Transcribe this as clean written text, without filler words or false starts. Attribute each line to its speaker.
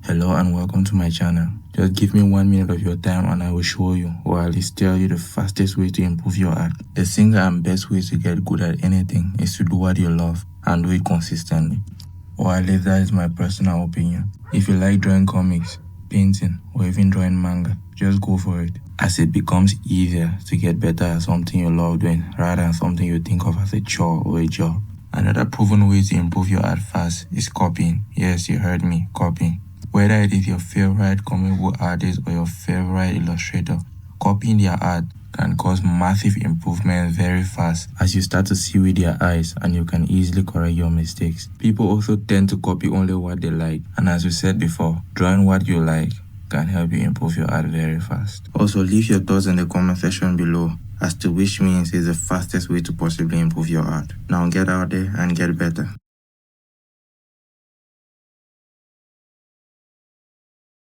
Speaker 1: Hello and welcome to my channel. Just give me 1 minute of your time and I will show you, or at least tell you, the fastest way to improve your art. The single and best way to get good at anything is to do what you love and do it consistently. Or at least that is my personal opinion. If you like drawing comics, painting, or even drawing manga, just go for it, as it becomes easier to get better at something you love doing rather than something you think of as a chore or a job. Another proven way to improve your art fast is copying. Yes, you heard me, copying. Whether it is your favorite comic book artist or your favorite illustrator, copying their art can cause massive improvements very fast, as you start to see with their eyes and you can easily correct your mistakes. People also tend to copy only what they like, and as we said before, drawing what you like can help you improve your art very fast. Also, leave your thoughts in the comment section below as to which means is the fastest way to possibly improve your art. Now get out there and get better.